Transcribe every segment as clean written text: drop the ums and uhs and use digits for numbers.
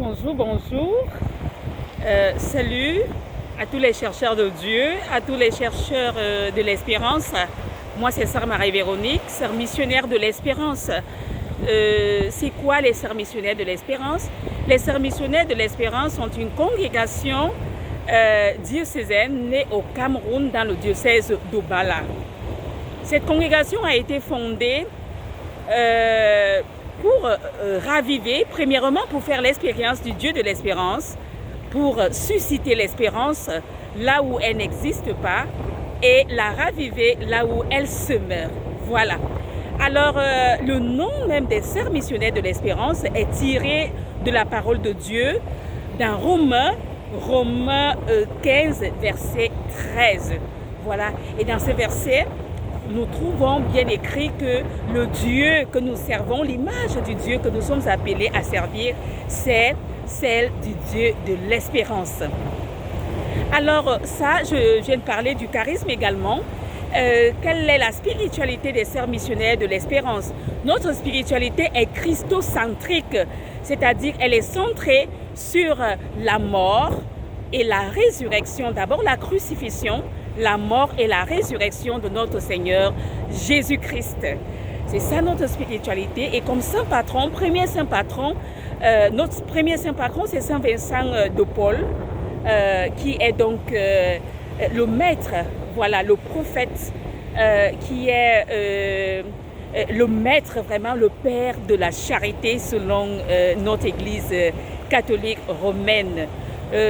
Bonjour. Salut à tous les chercheurs de Dieu, à tous les chercheurs de l'espérance. Moi, c'est Sœur Marie-Véronique, sœur missionnaire de l'espérance. C'est quoi les sœurs missionnaires de l'espérance? Les sœurs missionnaires de l'espérance sont une congrégation diocésaine née au Cameroun dans le diocèse d'Obala. Cette congrégation a été fondée pour raviver, premièrement pour faire l'expérience du Dieu de l'espérance, pour susciter l'espérance là où elle n'existe pas et la raviver là où elle se meurt. Voilà. Alors, le nom même des sœurs missionnaires de l'espérance est tiré de la parole de Dieu dans Romains 15, verset 13. Voilà. Et dans ce verset, nous trouvons bien écrit que le Dieu que nous servons, l'image du Dieu que nous sommes appelés à servir, c'est celle du Dieu de l'espérance. Alors ça, je viens de parler du charisme également. Quelle est la spiritualité des sœurs missionnaires de l'espérance? Notre spiritualité est christocentrique, c'est-à-dire elle est centrée sur la mort et la résurrection. D'abord la crucifixion, la mort et la résurrection de notre Seigneur Jésus-Christ. C'est ça notre spiritualité. Et comme saint patron, notre premier saint patron, c'est Saint Vincent de Paul, qui est donc le maître, voilà, le prophète, qui est le maître, vraiment le père de la charité selon notre Église catholique romaine.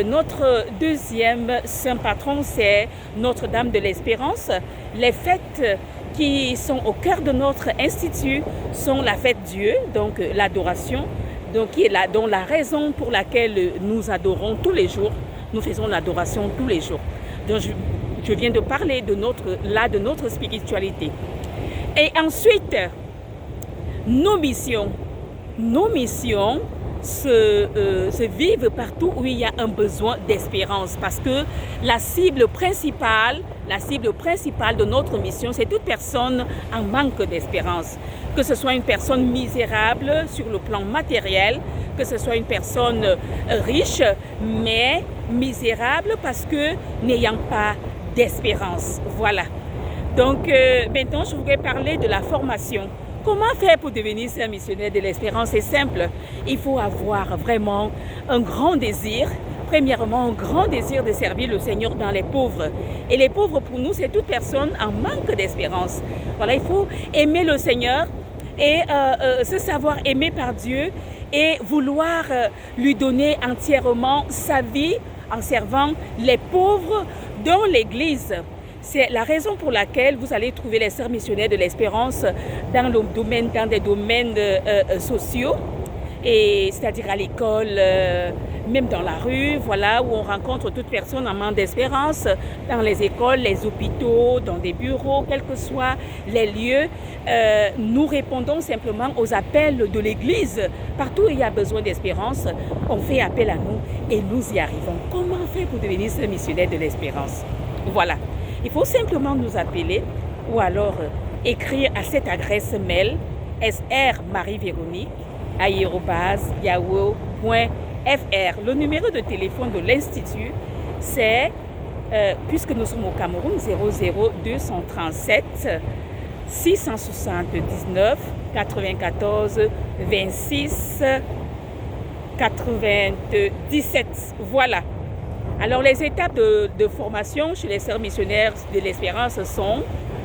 Notre deuxième saint patron, c'est Notre-Dame de l'Espérance. Les fêtes qui sont au cœur de notre institut sont la fête Dieu, donc l'adoration, donc qui est dont la raison pour laquelle nous adorons tous les jours, nous faisons l'adoration tous les jours. Donc je viens de parler de notre spiritualité. Et ensuite, nos missions se vivent partout où il y a un besoin d'espérance, parce que la cible principale de notre mission, c'est toute personne en manque d'espérance, que ce soit une personne misérable sur le plan matériel, que ce soit une personne riche, mais misérable parce que n'ayant pas d'espérance. Voilà. Donc maintenant, je voudrais parler de la formation. Comment faire pour devenir sœur missionnaire de l'espérance? C'est simple. Il faut avoir vraiment un grand désir. Premièrement, un grand désir de servir le Seigneur dans les pauvres. Et les pauvres, pour nous, c'est toute personne en manque d'espérance. Voilà, il faut aimer le Seigneur et se savoir aimé par Dieu et vouloir lui donner entièrement sa vie en servant les pauvres dans l'Église. C'est la raison pour laquelle vous allez trouver les sœurs missionnaires de l'espérance dans des domaines sociaux, et c'est-à-dire à l'école, même dans la rue, voilà, où on rencontre toute personne en manque d'espérance, dans les écoles, les hôpitaux, dans des bureaux, quels que soient les lieux. Nous répondons simplement aux appels de l'Église. Partout où il y a besoin d'espérance, on fait appel à nous et nous y arrivons. Comment faire pour devenir sœur missionnaire de l'espérance? Voilà. Il faut simplement nous appeler ou alors écrire à cette adresse mail srmarivéronique@yahoo.fr. Le numéro de téléphone de l'Institut, c'est, puisque nous sommes au Cameroun, 00237 679 94 26 97. Voilà. Alors, les étapes de formation chez les sœurs missionnaires de l'espérance sont,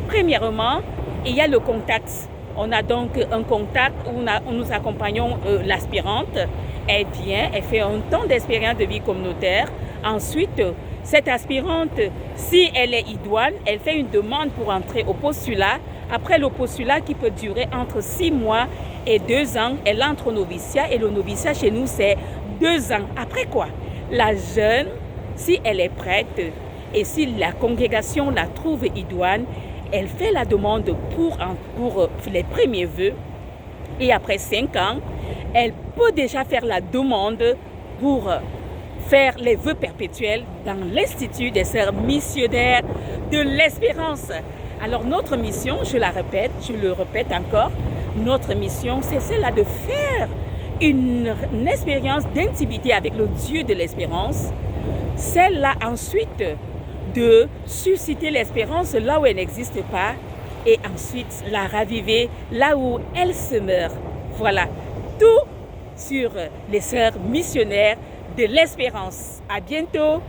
premièrement, il y a le contact. On a donc un contact où nous accompagnons l'aspirante. Elle vient, elle fait un temps d'expérience de vie communautaire. Ensuite, cette aspirante, si elle est idoine, elle fait une demande pour entrer au postulat. Après le postulat qui peut durer entre 6 mois et 2 ans, elle entre au noviciat. Et le noviciat chez nous, c'est 2 ans. Après quoi? La jeune, si elle est prête et si la congrégation la trouve idoine, elle fait la demande pour les premiers vœux. Et après 5 ans, elle peut déjà faire la demande pour faire les vœux perpétuels dans l'Institut des sœurs missionnaires de l'espérance. Alors notre mission, je le répète encore, notre mission, c'est celle-là de faire une expérience d'intimité avec le Dieu de l'espérance, celle-là ensuite de susciter l'espérance là où elle n'existe pas et ensuite la raviver là où elle se meurt. Voilà, tout sur les sœurs missionnaires de l'espérance. À bientôt!